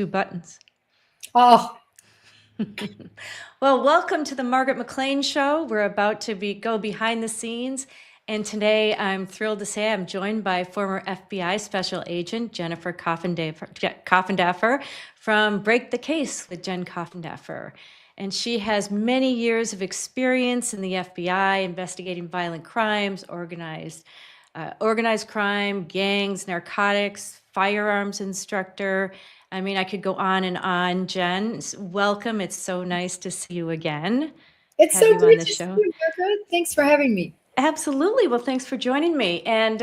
two buttons. Oh, well, welcome to the Margaret McLean Show. We're about to go behind the scenes. And today I'm thrilled to say I'm joined by former FBI Special Agent Jennifer Coffindaffer from Break the Case with Jen Coffindaffer. And she has many years of experience in the FBI investigating violent crimes, organized crime, gangs, narcotics, firearms instructor. I mean, I could go on and on. Jen, welcome. It's so nice to see you again. it's so great to see you, Margaret. Thanks for having me. Absolutely. Well, thanks for joining me. And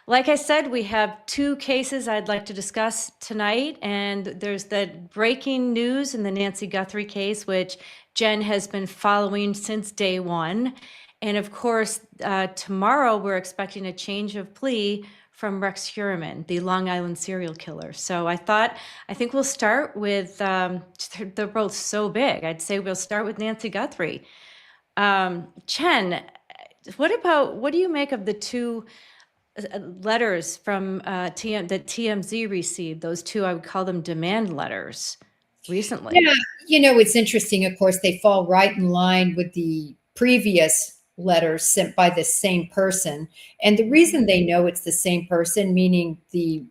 like I said, we have two cases I'd like to discuss tonight. And there's the breaking news in the Nancy Guthrie case, which Jen has been following since day one. And of course, tomorrow we're expecting a change of plea from Rex Heuermann, the Long Island serial killer. So I think we'll start with, they're both so big. I'd say we'll start with Nancy Guthrie. Chen, what do you make of the two letters from that TMZ received? Those two, I would call them demand letters recently. Yeah, it's interesting. Of course, they fall right in line with the previous letters sent by the same person. And the reason they know it's the same person, meaning the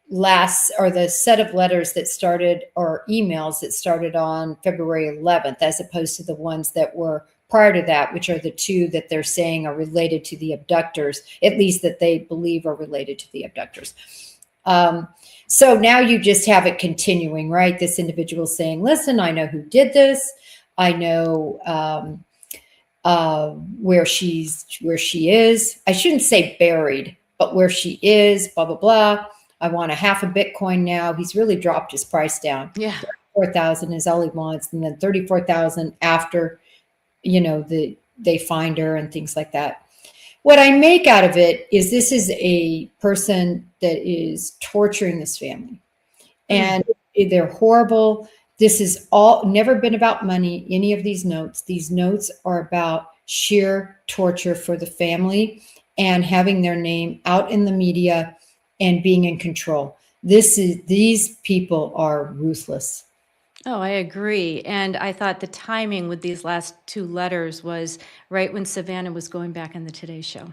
last or the set of letters that started or emails that started on February 11th, as opposed to the ones that were prior to that, which are the two that they're saying are related to the abductors, at least that they believe are related to the abductors. So now you just have it continuing, right? This individual saying, listen, I know who did this. I know where she is. I shouldn't say buried, but where she is, blah, blah, blah. I want a half a Bitcoin now. He's really dropped his price down. Yeah. 34,000 is all he wants. And then 34,000 after, they find her and things like that. What I make out of it is this is a person that is torturing this family. And they're horrible. This is all never been about money, any of these notes. These notes are about sheer torture for the family and having their name out in the media and being in control. These people are ruthless. Oh, I agree. And I thought the timing with these last two letters was right when Savannah was going back on the Today Show.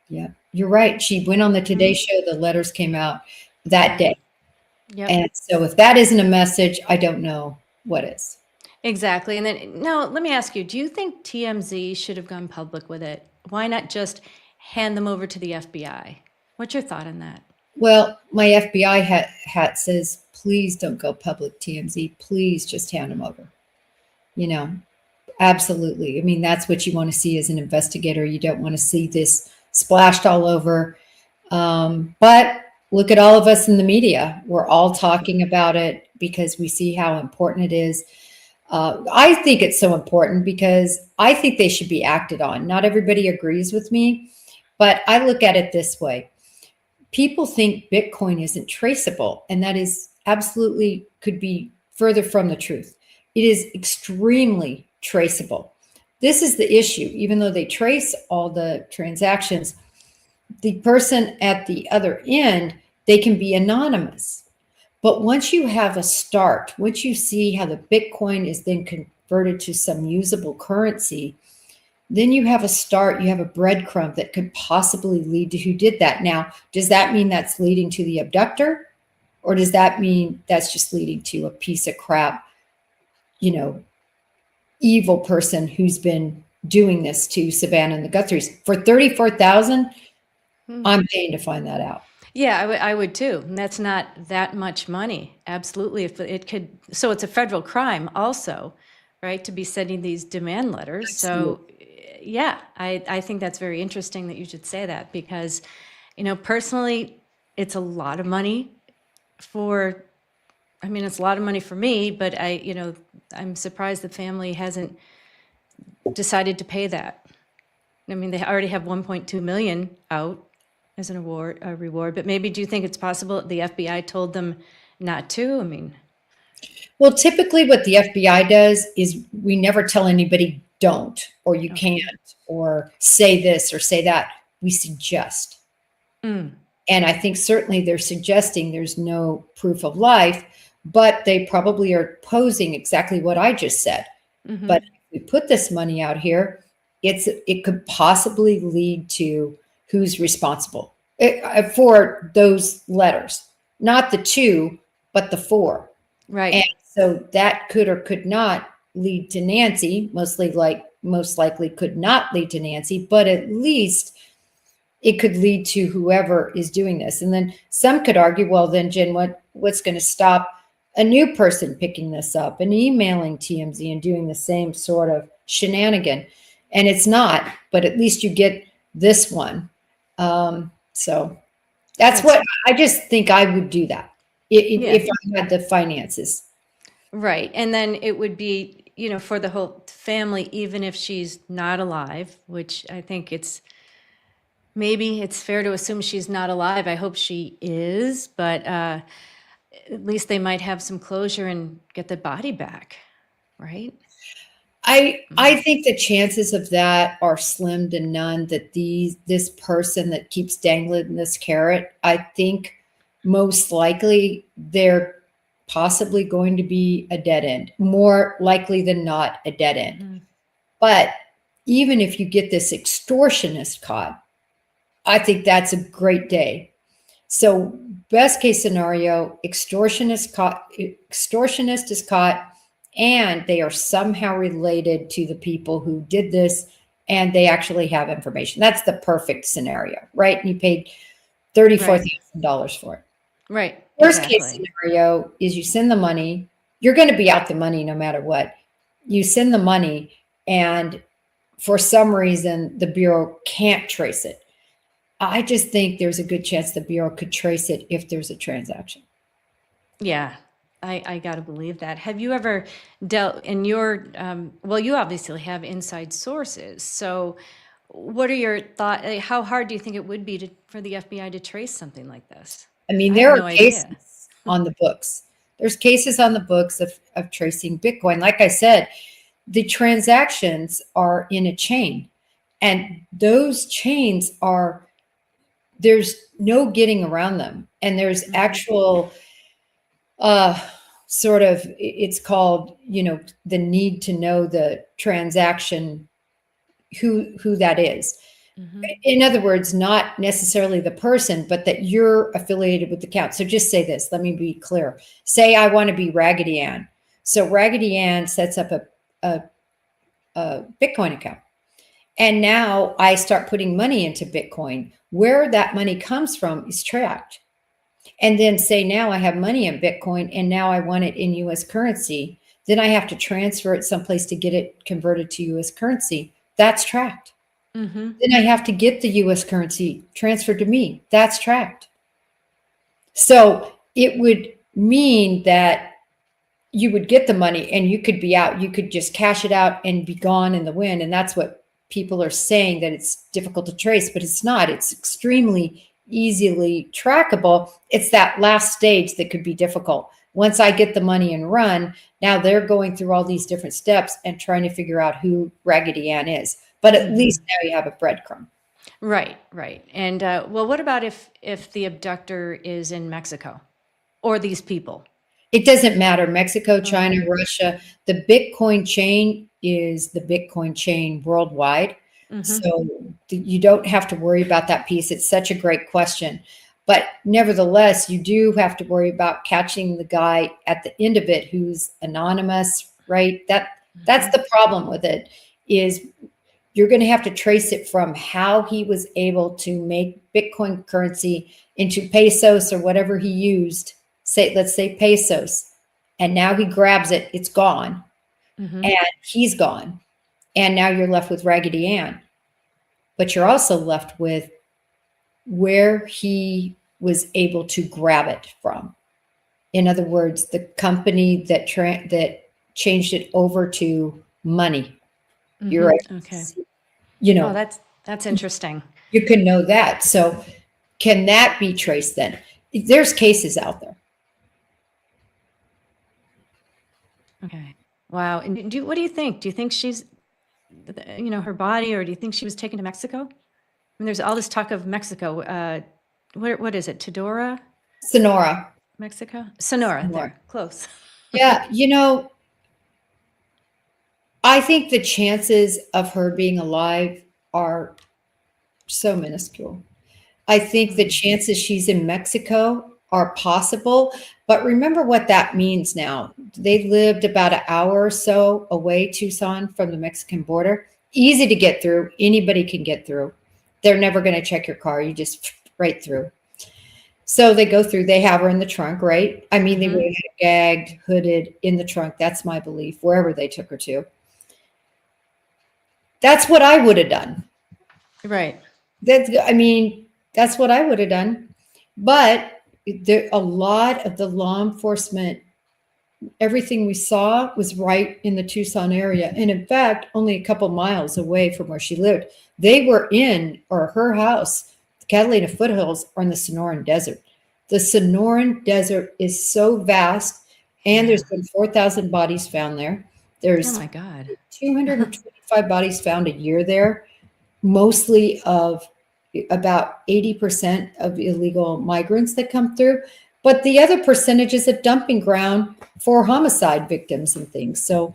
Yeah, you're right. She went on the Today Show. The letters came out that day. Yep. And so if that isn't a message, I don't know what is. Exactly. And then now let me ask you, do you think TMZ should have gone public with it? Why not just hand them over to the FBI? What's your thought on that? Well, my FBI hat says, please don't go public, TMZ. Please just hand them over. Absolutely. I mean, that's what you want to see as an investigator. You don't want to see this splashed all over. But look at all of us in the media. We're all talking about it because we see how important it is. I think it's so important because I think they should be acted on. Not everybody agrees with me, but I look at it this way. People think Bitcoin isn't traceable, and that is absolutely could be further from the truth. It is extremely traceable. This is the issue. Even though they trace all the transactions, the person at the other end, they can be anonymous. But once you have a start, once you see how the Bitcoin is then converted to some usable currency, then you have a start, you have a breadcrumb that could possibly lead to who did that. Now, does that mean that's leading to the abductor? Or does that mean that's just leading to a piece of crap, evil person who's been doing this to Savannah and the Guthries? For 34,000, I'm paying to find that out. Yeah, I would too. And that's not that much money. Absolutely. If it could, so it's a federal crime also, right? To be sending these demand letters. Absolutely. So yeah, I think that's very interesting that you should say that because, personally, it's a lot of money it's a lot of money for me, but I'm surprised the family hasn't decided to pay that. I mean, they already have 1.2 million out as a reward, but maybe do you think it's possible the FBI told them not to? Well, typically what the FBI does is we never tell anybody don't, or you can't, or say this or say that. We suggest. And And I think certainly they're suggesting there's no proof of life, but they probably are posing exactly what I just said. Mhm. But if we put this money out here, it could possibly lead to who's responsible for those letters, not the 2, but the 4. Right. And so that could or could not lead to Nancy, most likely could not lead to Nancy, but at least it could lead to whoever is doing this. And then some could argue, well, then Jen, what's going to stop a new person picking this up and emailing TMZ and doing the same sort of shenanigan? And it's not, but at least you get this one. So that's what I just think I would do that if I had the finances. Right. And then it would be, for the whole family, even if she's not alive, which I think maybe it's fair to assume she's not alive. I hope she is, but at least they might have some closure and get the body back, right? I think the chances of that are slim to none, that this person that keeps dangling this carrot, I think most likely they're possibly going to be a dead end, more likely than not a dead end. But even if you get this extortionist caught, I think that's a great day. So best case scenario, extortionist is caught, and they are somehow related to the people who did this, and they actually have information. That's the perfect scenario, right? And you paid $34,000 for it. Right. Worst case scenario is you send the money. You're going to be out the money no matter what. You send the money, and for some reason, the Bureau can't trace it. I just think there's a good chance the Bureau could trace it if there's a transaction. Yeah, I got to believe that. Have you ever dealt in your, well, you obviously have inside sources. So what are your thoughts? How hard do you think it would be for the FBI to trace something like this? I mean, I there have are no cases idea. on the books. There's cases on the books of tracing Bitcoin. Like I said, the transactions are in a chain, and those chains there's no getting around them. And there's actual sort of, it's called, the need to know the transaction, who that is. In other words, not necessarily the person, but that you're affiliated with the account. So just say this, let me be clear. Say I want to be Raggedy Ann. So Raggedy Ann sets up a Bitcoin account. And now I start putting money into Bitcoin. Where that money comes from is tracked. And then say now I have money in Bitcoin and now I want it in US currency. Then I have to transfer it someplace to get it converted to US currency. That's tracked. Then I have to get the US currency transferred to me. That's tracked. So it would mean that you would get the money and you could be out. You could just cash it out and be gone in the wind. And that's what people are saying, that it's difficult to trace, but it's not. It's extremely easily trackable. It's that last stage that could be difficult. Once I get the money and run, now they're going through all these different steps and trying to figure out who Raggedy Ann is. But at least now you have a breadcrumb. Right. And well, what about if the abductor is in Mexico or these people? It doesn't matter. Mexico, China, Russia, the Bitcoin chain is the Bitcoin chain worldwide. So you don't have to worry about that piece. It's such a great question. But nevertheless, you do have to worry about catching the guy at the end of it who's anonymous, right? That's the problem with it, is you're going to have to trace it from how he was able to make Bitcoin currency into pesos or whatever he used. Let's say pesos. And now he grabs it, it's gone. And he's gone. And now you're left with Raggedy Ann. But you're also left with where he was able to grab it from. In other words, the company that changed it over to money. You're right. Okay. Oh, that's interesting. You can know that. So can that be traced then? There's cases out there. Okay. Wow. And what do you think? Do you think she's, her body, or do you think she was taken to Mexico? I mean, there's all this talk of Mexico. what is it? Tidora, Sonora. Mexico? Sonora, Sonora. there, close. Yeah, I think the chances of her being alive are so minuscule. I think the chances she's in Mexico are possible, but remember what that means now. They lived about an hour or so away, Tucson, from the Mexican border. Easy to get through. Anybody can get through. They're never going to check your car. You just right through. So they go through. They have her in the trunk, right? I mean, they would have gagged, hooded in the trunk. That's my belief, wherever they took her to. That's what I would have done. Right. That's what I would have done. But a lot of the law enforcement, everything we saw was right in the Tucson area. And in fact, only a couple miles away from where she lived. They were her house, the Catalina foothills, are in the Sonoran Desert. The Sonoran Desert is so vast, and there's been 4,000 bodies found there. There's Oh my God. 225 bodies found a year there, mostly of about 80% of illegal migrants that come through. But the other percentage is a dumping ground for homicide victims and things. So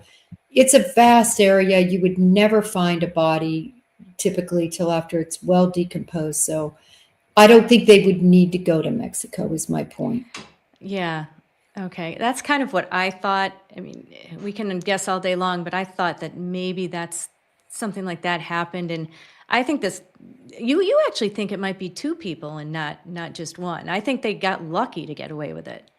it's a vast area. You would never find a body typically till after it's well decomposed. So I don't think they would need to go to Mexico, is my point. Yeah. Okay. That's kind of what I thought. I mean, we can guess all day long, but I thought that maybe that's something like that happened. And I think you actually think it might be two people and not just one. I think they got lucky to get away with it.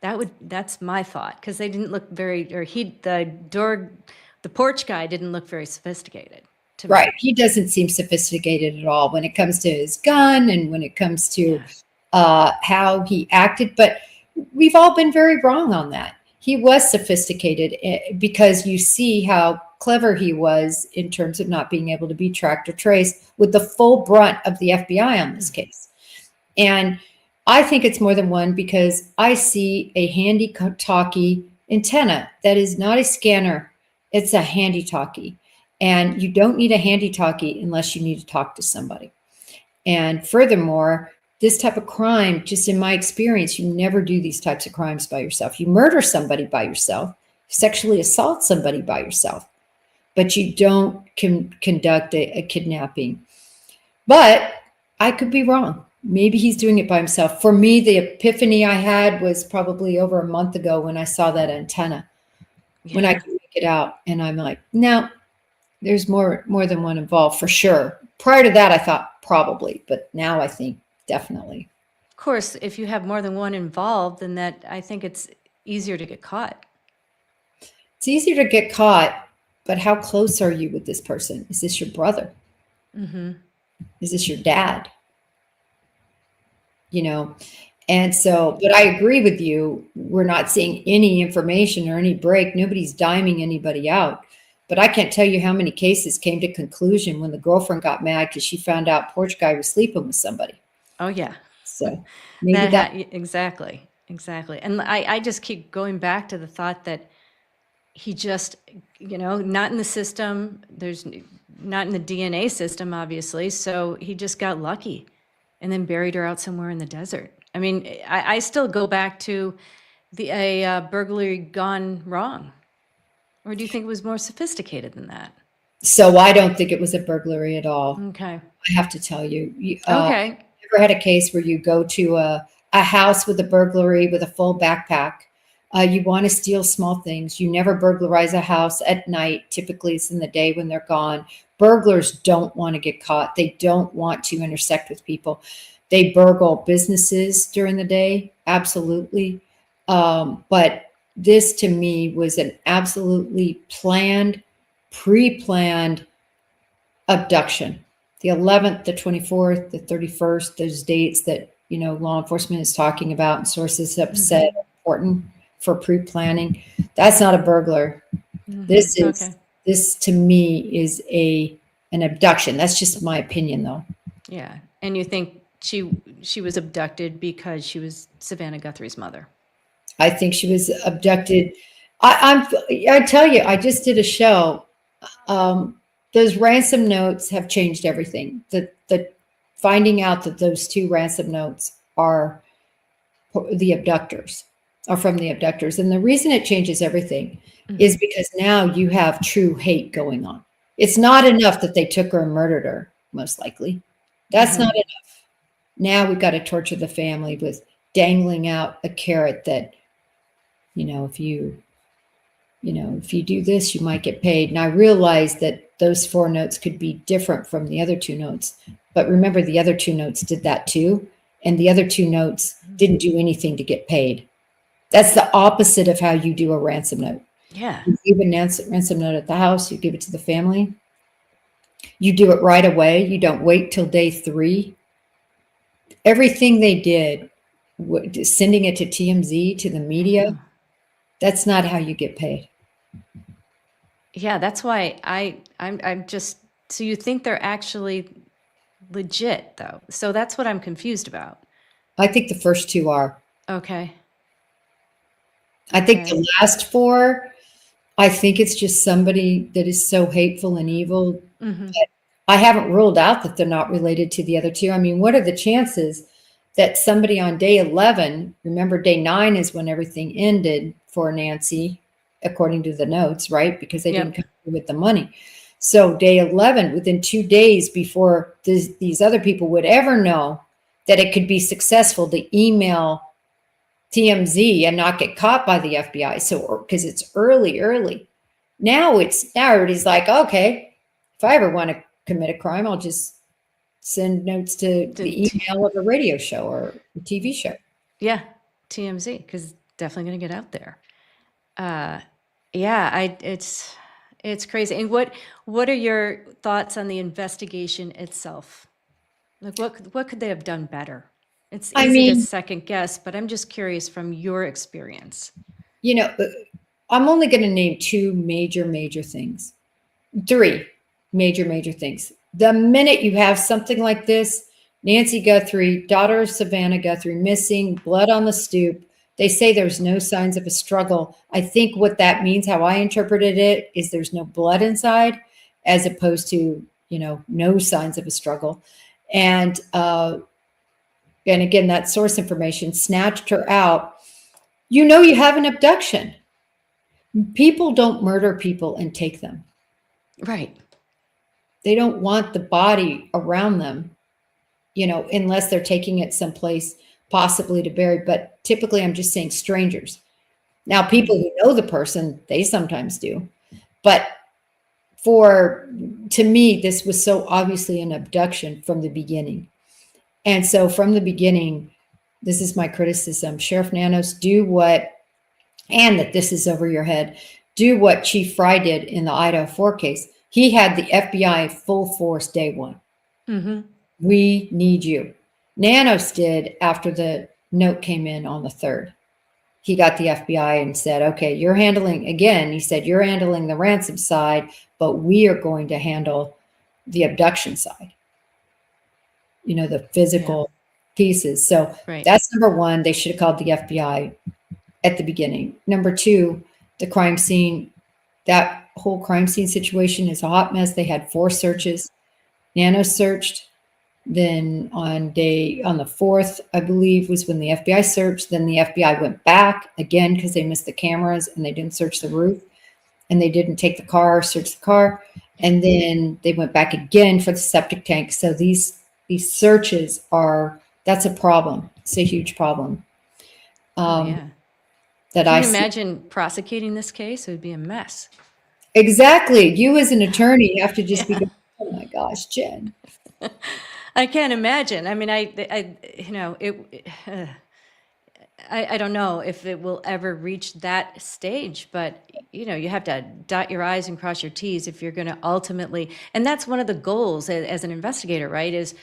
That's my thought, because they didn't look the porch guy didn't look very sophisticated to me. Right. He doesn't seem sophisticated at all when it comes to his gun and when it comes to how he acted. But we've all been very wrong on that. He was sophisticated because you see how clever he was in terms of not being able to be tracked or traced, with the full brunt of the FBI on this case. And I think it's more than one, because I see a handy-talkie antenna that is not a scanner. It's a handy-talkie. And you don't need a handy-talkie unless you need to talk to somebody. And furthermore, this type of crime, just in my experience, you never do these types of crimes by yourself. You murder somebody by yourself, sexually assault somebody by yourself, but you don't conduct a kidnapping. But I could be wrong. Maybe he's doing it by himself. For me, the epiphany I had was probably over a month ago when I saw that antenna, when I could make it out. And I'm like, no, there's more than one involved for sure. Prior to that, I thought probably, but now I think definitely. Of course, if you have more than one involved, then I think it's easier to get caught. It's easier to get caught, but how close are you with this person? Is this your brother? Mm-hmm. Is this your dad? And so, but I agree with you. We're not seeing any information or any break. Nobody's diming anybody out. But I can't tell you how many cases came to conclusion when the girlfriend got mad because she found out porch guy was sleeping with somebody. Oh, yeah. So maybe exactly. And I just keep going back to the thought that he just, not in the system. There's not in the DNA system, obviously. So he just got lucky and then buried her out somewhere in the desert. I mean, I still go back to a burglary gone wrong. Or do you think it was more sophisticated than that? So I don't think it was a burglary at all. Okay. I have to tell you. Okay. Ever had a case where you go to a house with a burglary with a full backpack? You want to steal small things. You never burglarize a house at night. Typically, it's in the day when they're gone. Burglars don't want to get caught. They don't want to intersect with people. They burgle businesses during the day. Absolutely. But this to me was an absolutely planned, pre-planned abduction. The 11th, the 24th, the 31st, those dates that, law enforcement is talking about and sources have said are important for pre-planning. That's not a burglar. Mm-hmm. This to me is an abduction. That's just my opinion though. Yeah. And you think she was abducted because she was Savannah Guthrie's mother? I think she was abducted. I tell you, I just did a show. Those ransom notes have changed everything. The finding out that those 2 ransom notes are the abductors, are from the abductors. And the reason it changes everything is because now you have true hate going on. It's not enough that they took her and murdered her, most likely. That's not enough. Now we've got to torture the family with dangling out a carrot that, if you do this, you might get paid. And I realized that those 4 notes could be different from the other 2 notes. But remember, the other 2 notes did that too. And the other 2 notes didn't do anything to get paid. That's the opposite of how you do a ransom note. Yeah. You give a ransom note at the house, you give it to the family. You do it right away. You don't wait till day 3. Everything they did, sending it to TMZ, to the media, that's not how you get paid. Yeah, that's why I'm just, so you think they're actually legit though. So that's what I'm confused about. I think the first 2 are. Okay. I think the last 4, I think it's just somebody that is so hateful and evil. I haven't ruled out that they're not related to the other 2. I mean, what are the chances that somebody on day 11, remember day 9 is when everything ended for Nancy, according to the notes, right? Because they didn't come through with the money. So day 11, within 2 days before these other people would ever know that it could be successful to email TMZ and not get caught by the FBI. So, because it's early. Now everybody's like, okay, if I ever want to commit a crime, I'll just send notes to the email of a radio show or a TV show. Yeah, TMZ, because definitely going to get out there. It's crazy. And what are your thoughts on the investigation itself? Like, what could they have done better? It's easy to second guess, but I'm just curious from your experience. I'm only going to name 2 major things. 3 major things. The minute you have something like this, Nancy Guthrie, daughter of Savannah Guthrie, missing, blood on the stoop. They say there's no signs of a struggle. I think what that means, how I interpreted it, is there's no blood inside, as opposed to, no signs of a struggle. And again, that source information snatched her out. You have an abduction. People don't murder people and take them. Right. They don't want the body around them, unless they're taking it someplace possibly to bury. But typically, I'm just saying strangers. Now, people who know the person, they sometimes do. But to me, this was so obviously an abduction from the beginning. And so from the beginning, this is my criticism. Sheriff Nanos, and that this is over your head, do what Chief Fry did in the Idaho 4 case. He had the FBI full force day 1. We need you. Nanos did after the note came in on the 3rd. He got the FBI and said, okay, you're handling the ransom side, but we are going to handle the abduction side. The physical pieces. So that's number 1. They should have called the FBI at the beginning. Number 2, the crime scene. That whole crime scene situation is a hot mess. They had 4 searches. Nanos searched. Then on the 4th, I believe, was when the FBI searched. Then the FBI went back again because they missed the cameras and they didn't search the roof. And they didn't take the car, search the car. And then they went back again for the septic tank. So these searches that's a problem. It's a huge problem. Can you imagine prosecuting this case? It would be a mess. Exactly. You as an attorney have to just be going, oh my gosh, Jen. I can't imagine. I mean, I don't know if it will ever reach that stage, but you have to dot your I's and cross your T's if you're going to ultimately, and that's one of the goals as an investigator, right? Is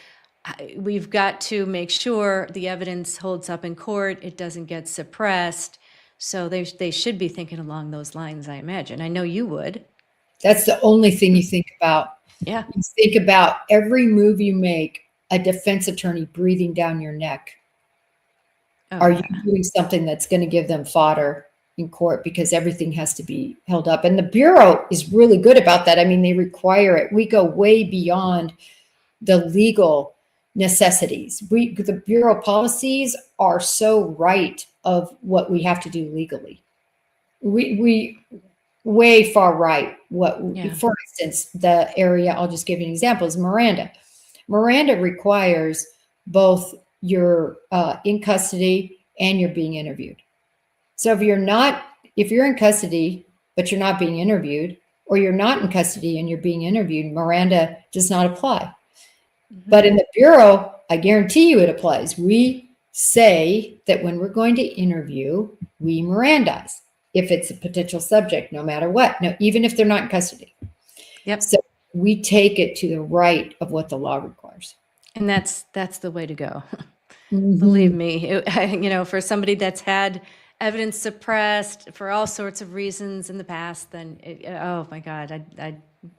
we've got to make sure the evidence holds up in court, it doesn't get suppressed. So they should be thinking along those lines, I imagine. I know you would. That's the only thing you think about. Yeah. You think about every move you make, a defense attorney breathing down your neck. Are you doing something that's going to give them fodder in court, because everything has to be held up? And the Bureau is really good about that. I mean, they require it. We go way beyond the legal necessities. The Bureau policies are so right of what we have to do legally. We way far right. For instance, the area, I'll just give you an example, is Miranda. Miranda requires both you're in custody and you're being interviewed. So if you're in custody, but you're not being interviewed, or you're not in custody and you're being interviewed, Miranda does not apply. But in the Bureau, I guarantee you it applies. We say that when we're going to interview, we Mirandize if it's a potential subject, no matter what. No, even if they're not in custody. Yep. So we take it to the right of what the law requires. And that's the way to go. Believe me, for somebody that's had evidence suppressed for all sorts of reasons in the past, then oh my God,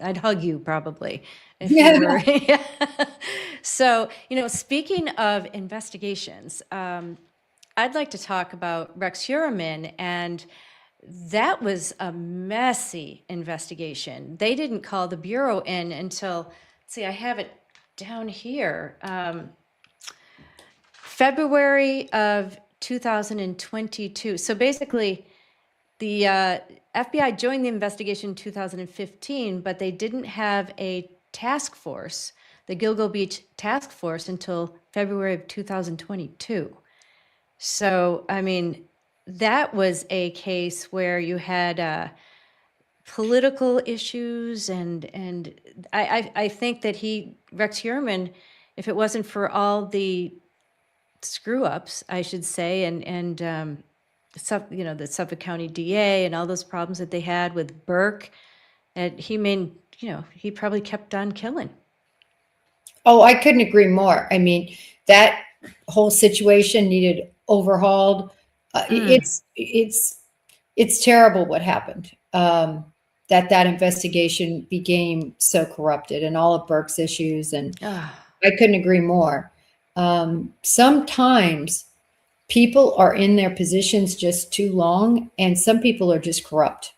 I'd hug you probably if you were. So, speaking of investigations, I'd like to talk about Rex Heuermann, and that was a messy investigation. They didn't call the Bureau in until, let's see, I have it down here. February of 2022. So basically, the FBI joined the investigation in 2015, but they didn't have a task force, the Gilgo Beach task force, until February of 2022. So, I mean, that was a case where you had political issues, and I think that Rex Heuermann, if it wasn't for all the screw ups, I should say, and the Suffolk County DA and all those problems that they had with Burke, and he probably kept on killing. Oh, I couldn't agree more. I mean, that whole situation needed overhauled. It's terrible what happened. That investigation became so corrupted, and all of Burke's issues, and I couldn't agree more. Sometimes people are in their positions just too long, and some people are just corrupt.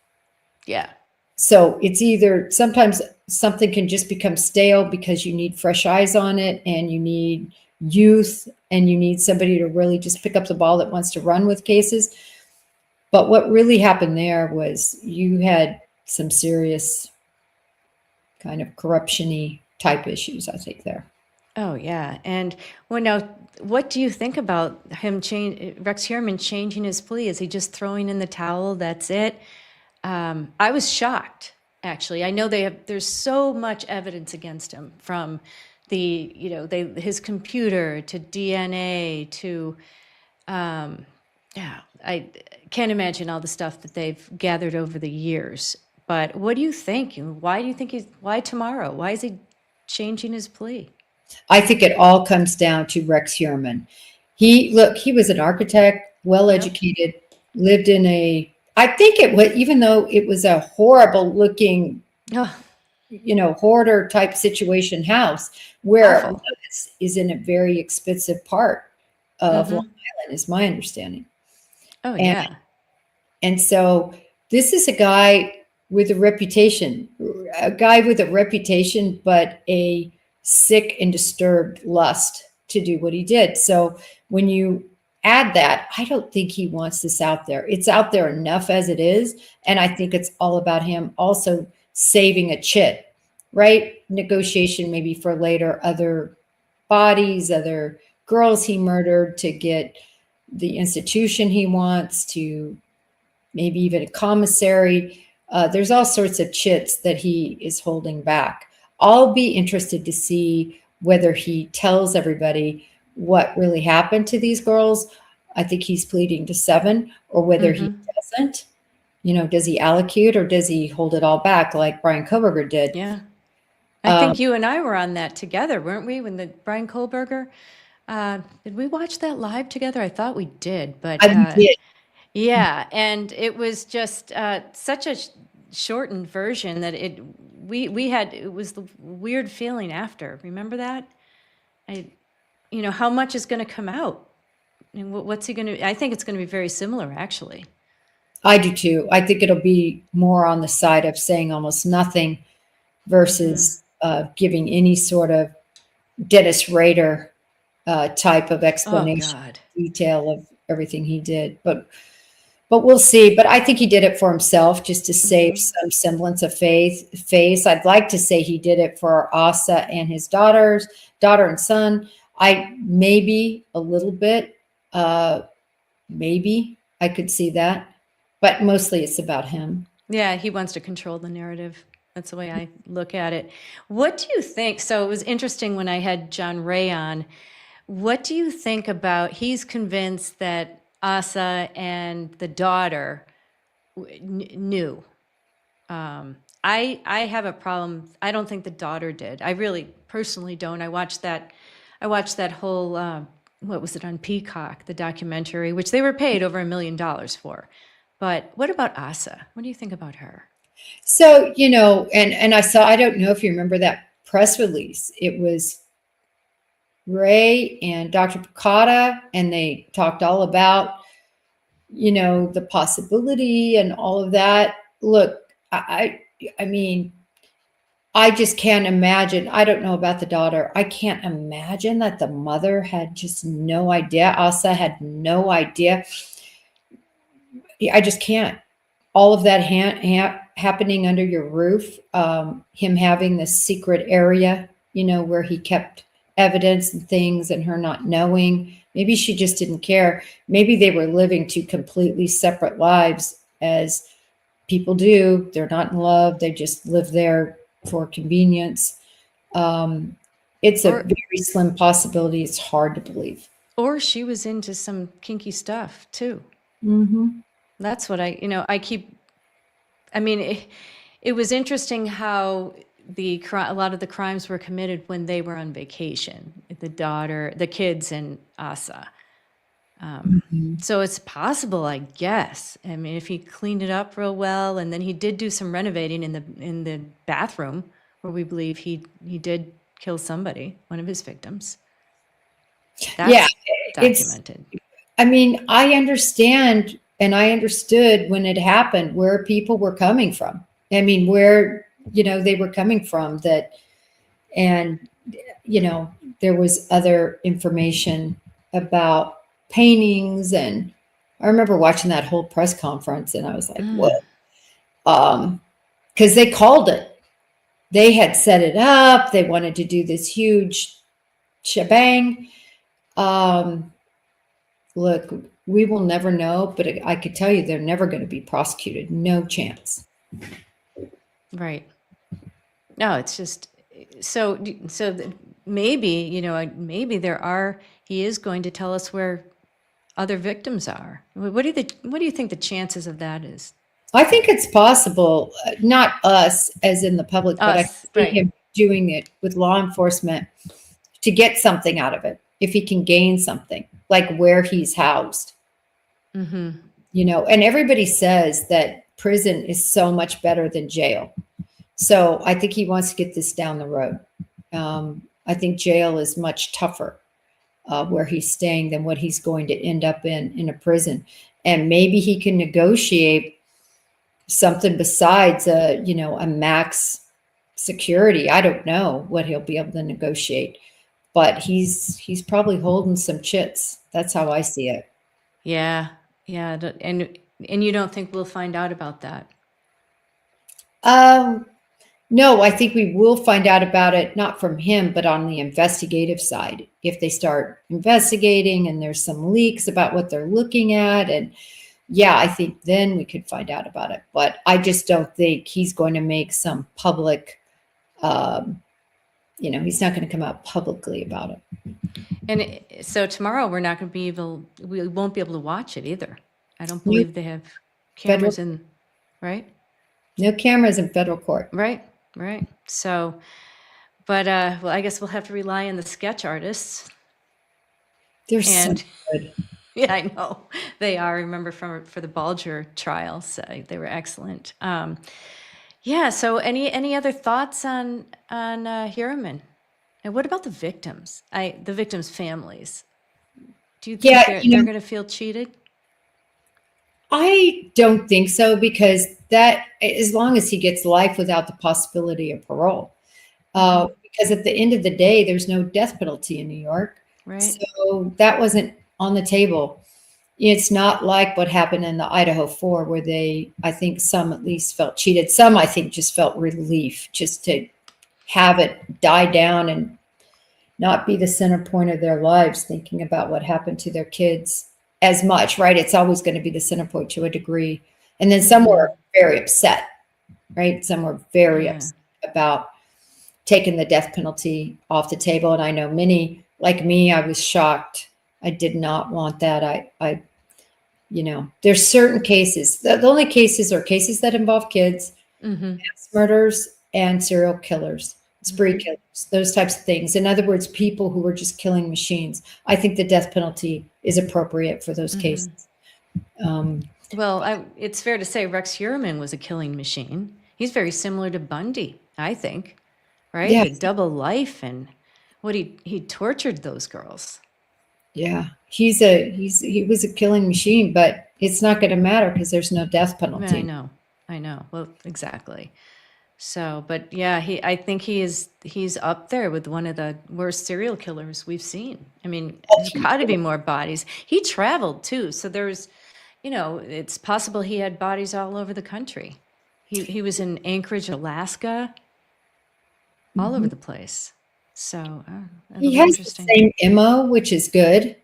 Yeah. So it's either sometimes something can just become stale because you need fresh eyes on it, and you need youth, and you need somebody to really just pick up the ball that wants to run with cases. But what really happened there was you had some serious kind of corruption-y type issues, I think, there. Oh, yeah. And now, what do you think about Rex Heuermann changing his plea? Is he just throwing in the towel? That's it? I was shocked, actually. I know there's so much evidence against him, from his computer to DNA to, I can't imagine all the stuff that they've gathered over the years. But what do you think? Why do you think why tomorrow? Why is he changing his plea? I think it all comes down to Rex Heuermann. He was an architect, well-educated, lived in I think it was, even though it was a horrible looking, hoarder type situation house, where is in a very expensive part of Long Island, is my understanding. Oh, yeah. And so this is a guy with a reputation, but a sick and disturbed lust to do what he did. So when you add that, I don't think he wants this out there. It's out there enough as it is. And I think it's all about him also saving a chit, right? Negotiation maybe for later, other bodies, other girls he murdered, to get the institution he wants, to maybe even a commissary. There's all sorts of chits that he is holding back. I'll be interested to see whether he tells everybody what really happened to these girls. I think he's pleading to 7, or whether he doesn't. Does he allocute, or does he hold it all back like Brian Koberger did? Yeah. I think you and I were on that together, weren't we? When the Brian Kohlberger, did we watch that live together? I thought we did, but I did. Yeah, and it was just such a shortened version that it was the weird feeling after. Remember that? How much is going to come out, and what's he going to? I think it's going to be very similar, actually. I do too. I think it'll be more on the side of saying almost nothing versus giving any sort of Dennis Rader type of Oh, explanation, God. detail of everything he did. But we'll see. But I think he did it for himself, just to save some semblance of face. I'd like to say he did it for Asa and his daughter and son. I maybe a little bit, maybe I could see that, but mostly it's about him. Yeah, he wants to control the narrative. That's the way I look at it. What do you think? So it was interesting when I had John Ray on. What do you think about, he's convinced that Asa and the daughter knew. I have a problem. I don't think the daughter did. I really personally don't. I watched that whole, what was it, on Peacock, the documentary, which they were paid over $1 million for. But what about Asa? What do you think about her? So, and I don't know if you remember that press release. It was Ray and Dr. Picata, and they talked all about, the possibility and all of that. Look, I mean, I just can't imagine. I don't know about the daughter. I can't imagine that the mother had just no idea. Asa had no idea. I just can't. All of that happening under your roof, him having this secret area, where he kept evidence and things, and her not knowing. Maybe she just didn't care. Maybe they were living two completely separate lives, as people do. They're not in love. They just live there for convenience. It's a very slim possibility. It's hard to believe. Or she was into some kinky stuff too. Mm-hmm. That's what it was interesting how a lot of the crimes were committed when they were on vacation, the kids and Asa. So it's possible, I guess. I mean, if he cleaned it up real well, and then he did do some renovating in the bathroom, where we believe he did kill somebody, one of his victims. That's documented. I understand, and I understood when it happened where people were coming from. I mean, where they were coming from, and there was other information about paintings, and I remember watching that whole press conference, and I was like, what? Because they called it. They had set it up. They wanted to do this huge shebang. Look, we will never know, but I could tell you they're never going to be prosecuted. No chance. Right. No, it's just so maybe, maybe he is going to tell us where other victims are. What do you think the chances of that is? I think it's possible, not us as in the public, but I see him doing it with law enforcement to get something out of it. If he can gain something, like where he's housed, and everybody says that prison is so much better than jail. So I think he wants to get this down the road. I think jail is much tougher where he's staying than what he's going to end up in a prison. And maybe he can negotiate something besides a max security. I don't know what he'll be able to negotiate, but he's probably holding some chits. That's how I see it. Yeah. And you don't think we'll find out about that? No, I think we will find out about it, not from him, but on the investigative side. If they start investigating and there's some leaks about what they're looking at, and I think then we could find out about it. But I just don't think he's going to make some public, he's not going to come out publicly about it. And so tomorrow we won't be able to watch it either. I don't believe they have cameras right? No cameras in federal court. Right. So, but I guess we'll have to rely on the sketch artists. They're so good. Yeah, I know they are. I remember for the Balger trials, they were excellent. So any other thoughts on Heuermann? And what about the victims? The victims' families. Do you think they're going to feel cheated? I don't think so, because that, as long as he gets life without the possibility of parole, because at the end of the day, there's no death penalty in New York. Right. So that wasn't on the table. It's not like what happened in the Idaho 4, where I think some at least felt cheated. Some, I think, just felt relief just to have it die down and not be the center point of their lives, thinking about what happened to their kids as much, right? It's always going to be the center point to a degree. And then some were very upset, right? Some were very upset about taking the death penalty off the table. And I know many, like me, I was shocked. I did not want that. There's certain cases. The only cases are cases that involve kids, mass murders, and serial killers, spree killers, those types of things. In other words, people who were just killing machines. I think the death penalty is appropriate for those cases. Well, it's fair to say Rex Heuermann was a killing machine. He's very similar to Bundy, I think, right? Yeah. The double life and what he tortured those girls. Yeah, he was a killing machine, but it's not going to matter because there's no death penalty. I know. Well, exactly. So, but yeah, I think he's up there with one of the worst serial killers we've seen. I mean, there's got to be more bodies. He traveled too, so there's, it's possible he had bodies all over the country. He was in Anchorage, Alaska, all over the place. So he has the same MO, which is good.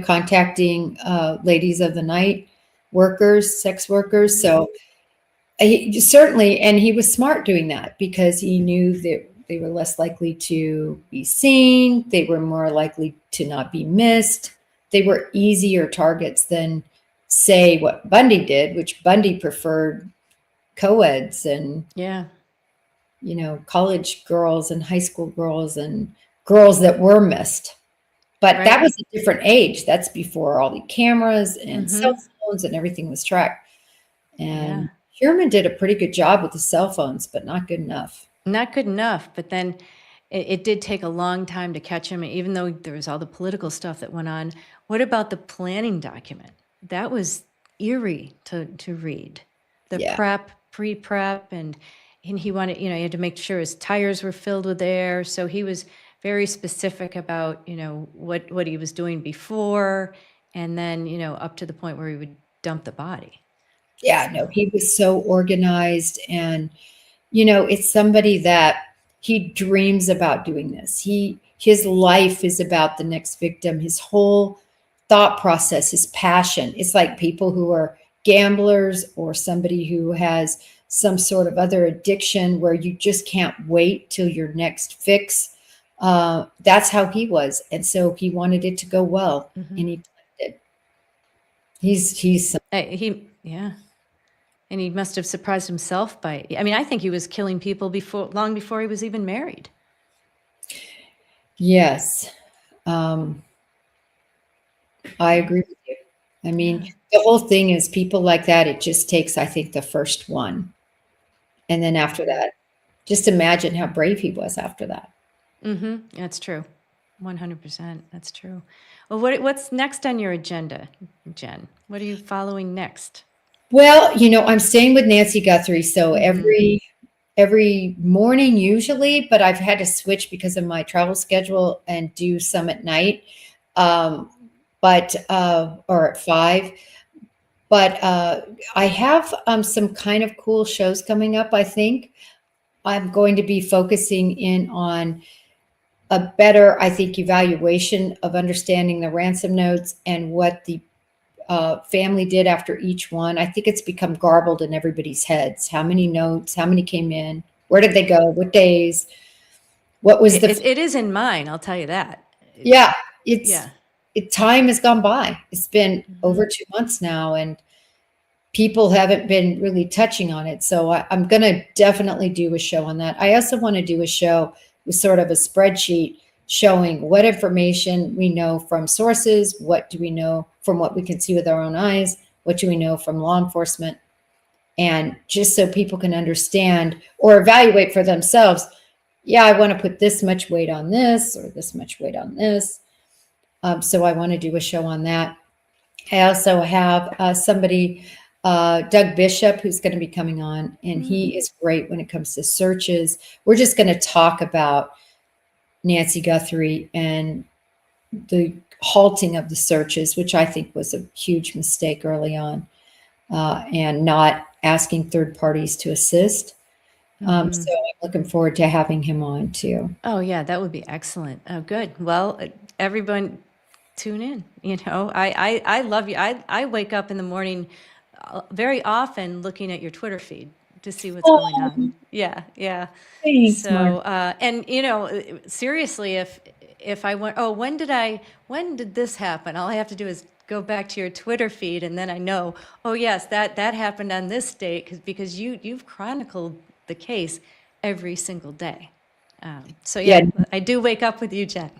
Contacting ladies of the night, workers, sex workers. So he certainly, and he was smart doing that because he knew that they were less likely to be seen. They were more likely to not be missed. They were easier targets than, say, what Bundy did, which Bundy preferred co-eds and college girls and high school girls and girls that were missed. But that was a different age. That's before all the cameras and cell phones and everything was tracked. And Heuermann did a pretty good job with the cell phones, but not good enough. Not good enough. But then it did take a long time to catch him, even though there was all the political stuff that went on. What about the planning document? That was eerie to read. The prep, pre-prep, and he wanted, he had to make sure his tires were filled with air. So he was very specific about, what he was doing before, and then, up to the point where he would dump the body. Yeah, no, he was so organized, and, it's somebody that he dreams about doing this. His life is about the next victim. His whole thought process, his passion. It's like people who are gamblers or somebody who has some sort of other addiction where you just can't wait till your next fix. That's how he was. And so he wanted it to go well, and he did. And he must have surprised himself by, I think he was killing people long before he was even married. Yes. I agree with you. The whole thing is people like that, it just takes, I think, the first one. And then after that, just imagine how brave he was after that. That's true. 100%. That's true. Well, what's next on your agenda, Jen? What are you following next? Well, I'm staying with Nancy Guthrie. So every morning usually, but I've had to switch because of my travel schedule and do some at night. Or at 5. But I have some kind of cool shows coming up, I think. I'm going to be focusing in on a better, I think, evaluation of understanding the ransom notes and what the family did after each one. I think it's become garbled in everybody's heads. How many notes, how many came in, where did they go, what days, what was it is in mine, I'll tell you that. Time has gone by. It's been over 2 months now, and people haven't been really touching on it. So I'm going to definitely do a show on that. I also want to do a show with sort of a spreadsheet showing what information we know from sources, what do we know from what we can see with our own eyes, what do we know from law enforcement, and just so people can understand or evaluate for themselves, I want to put this much weight on this or this much weight on this. So I want to do a show on that. I also have somebody Doug Bishop, who's going to be coming on, and he is great when it comes to searches. We're just going to talk about Nancy Guthrie and the halting of the searches, which I think was a huge mistake early on, and not asking third parties to assist. So I'm looking forward to having him on too. Oh yeah, that would be excellent. Oh, good. Well, everyone tune in. You know, I love you. I wake up in the morning very often looking at your Twitter feed to see what's going on. Yeah, yeah. Thanks, So, and you know, seriously, if I went, oh, when did this happen? All I have to do is go back to your Twitter feed, and then I know, oh yes, that happened on this date, because you've chronicled the case every single day. So yeah, I do wake up with you, Jen.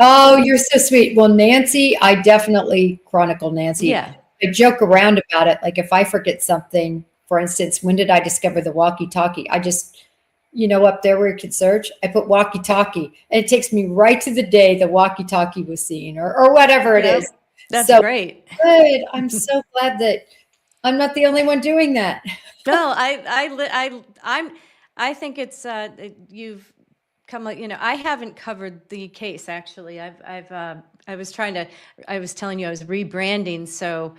Oh, you're so sweet. Well, Nancy, I definitely chronicle Nancy. Yeah. I joke around about it. Like if I forget something, for instance, when did I discover the walkie-talkie? I just, up there where you can search, I put walkie-talkie, and it takes me right to the day the walkie-talkie was seen, or whatever it is. That's so great. Good. I'm so glad that I'm not the only one doing that. No, I think it's you've come, I haven't covered the case actually. I was telling you I was rebranding,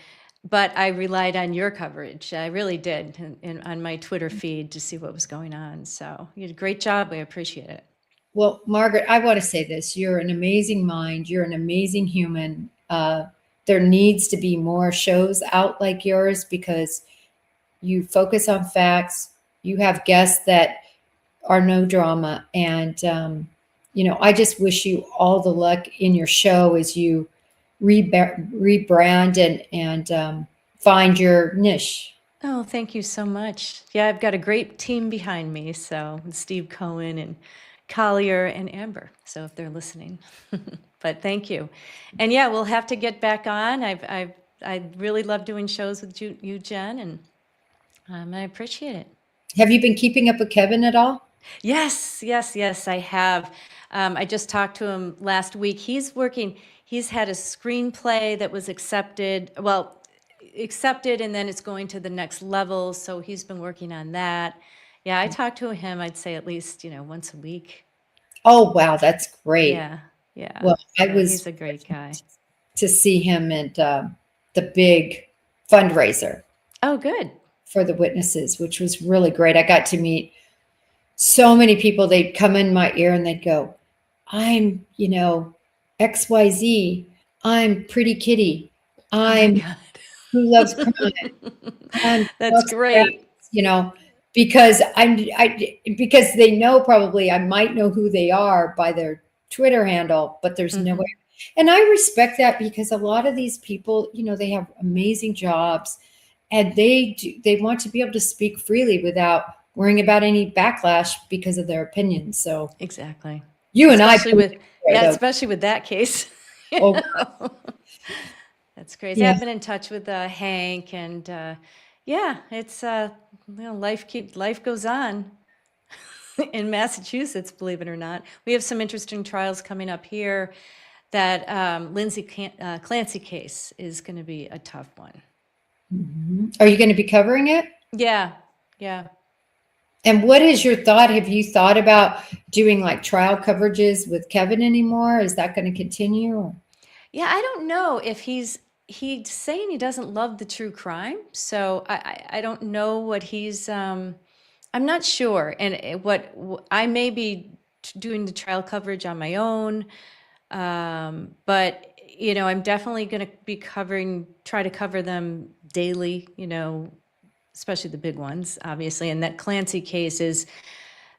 but I relied on your coverage. I really did, on my Twitter feed to see what was going on. So you did a great job. We appreciate it. Well, Margaret, I want to say this. You're an amazing mind. You're an amazing human. There needs to be more shows out like yours because you focus on facts. You have guests that are no drama. And, I just wish you all the luck in your show as you rebrand and find your niche. Oh, thank you so much. Yeah, I've got a great team behind me. So Steve Cohen and Collier and Amber. So if they're listening, but thank you. And yeah, we'll have to get back on. I really love doing shows with you, Jen, and I appreciate it. Have you been keeping up with Kevin at all? Yes, I have. I just talked to him last week. He's had a screenplay that was accepted, and then it's going to the next level. So he's been working on that. Yeah, I talk to him, I'd say at least, once a week. Oh, wow. That's great. Yeah. Well, he's a great guy. To see him at the big fundraiser. Oh, good. For the witnesses, which was really great. I got to meet so many people. They'd come in my ear and they'd go, I'm, XYZ. I'm Pretty Kitty. I'm Who Loves Crime. That's great. Because because they know probably I might know who they are by their Twitter handle, but there's no way. And I respect that because a lot of these people, they have amazing jobs and they want to be able to speak freely without worrying about any backlash because of their opinions. So exactly. You and especially with that case. Oh. That's crazy. Yeah. I've been in touch with Hank, and it's life goes on in Massachusetts. Believe it or not, we have some interesting trials coming up here. That Lindsay Clancy case is going to be a tough one. Mm-hmm. Are you going to be covering it? Yeah. And what is your thought? Have you thought about doing like trial coverages with Kevin anymore? Is that going to continue? Yeah, I don't know if he's saying he doesn't love the true crime. So I don't know what he's, I'm not sure. And what I may be doing the trial coverage on my own. But I'm definitely going to be try to cover them daily, especially the big ones, obviously. And that Clancy case is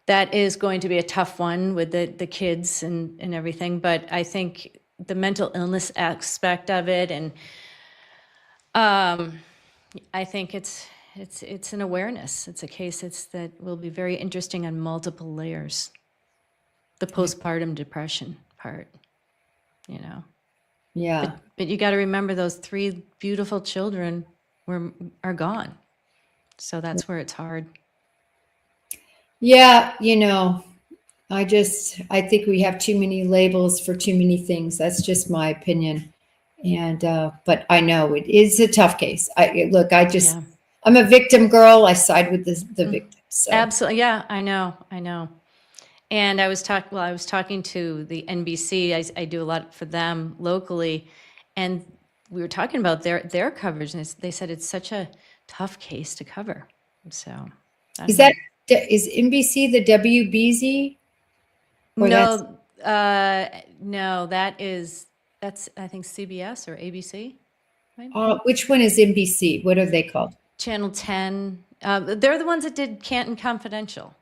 going to be a tough one with the kids and everything. But I think the mental illness aspect of it, and I think it's an awareness. It's a case that will be very interesting on multiple layers. The postpartum depression part, Yeah. But you got to remember those 3 beautiful children are gone. So that's where it's hard. Yeah, I think we have too many labels for too many things. That's just my opinion. And but I know it is a tough case. I'm a victim girl. I side with the victim. So Absolutely. Yeah, I know. I know. And I was talking to the NBC. I do a lot for them locally, and we were talking about their coverage, and they said it's such a tough case to cover. So I is don't know. is NBC the WBZ? Or that's No, no, that's I think CBS or ABC, right? which one is NBC? What are they called? Channel 10. They're the ones that did Canton Confidential,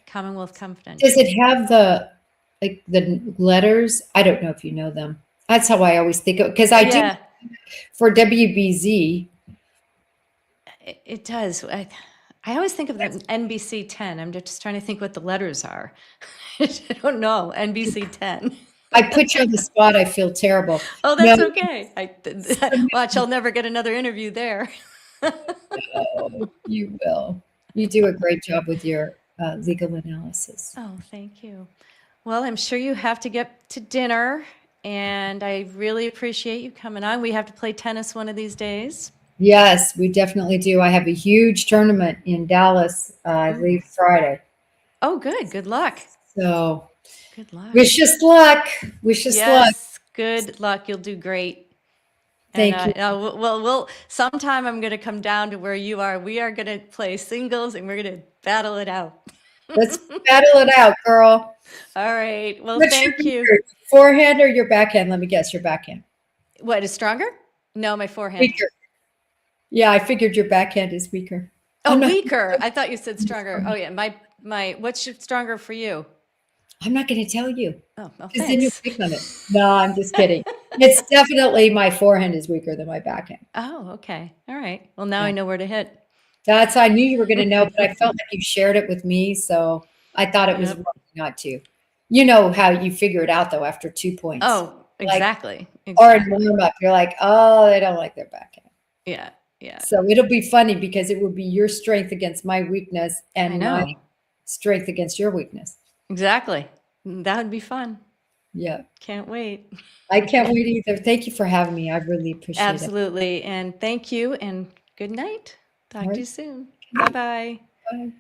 Commonwealth Confidential. Does it have the like the letters? I don't know if you know them. That's how I always think of, because I do Yeah, for WBZ. it does. I always think of the NBC 10. I'm just trying to think what the letters are. I don't know. NBC 10. I put you on the spot. I feel terrible. Oh, No, that's okay. Watch, I'll never get another interview there. no, you will. You do a great job with your legal analysis. Oh, thank you. Well, I'm sure you have to get to dinner, and I really appreciate you coming on. We have to play tennis one of these days. Yes, we definitely do. I have a huge tournament in Dallas. I leave Friday. Oh, good. Good luck. So Good luck. wish us luck. Wish us luck. Yes, good luck. You'll do great. Thank And, you. we'll sometime I'm going to come down to where you are. We are going to play singles, and we're going to battle it out. Let's battle it out, girl. All right. Well, What's thank your you. forehand or your backhand? Let me guess, your backhand. What is stronger? No, my forehand. Weaker. Yeah, I figured your backhand is weaker. Oh, I'm not, weaker. I thought you said stronger. Oh, yeah. My what's stronger for you? I'm not going to tell you. Oh, well, Because then you thanks. pick on it. No, I'm just kidding. It's definitely my forehand is weaker than my backhand. Oh, okay. All right. Well, now I Yeah. know where to hit. I knew you were going to know, but I felt like you shared it with me, so I thought it was Yep. wrong not to. You know how you figure it out though after 2 points. Oh, Like, exactly. or in Exactly. warm up, you're like, oh, they don't like their backhand. Yeah. Yeah. So it'll be funny because it will be your strength against my weakness I and my know. strength against your weakness. Exactly. That would be fun. Yeah. Can't wait. I can't wait either. Thank you for having me. I really appreciate it. Absolutely. And thank you and good night. Talk All to you right. soon. Bye-bye. Bye.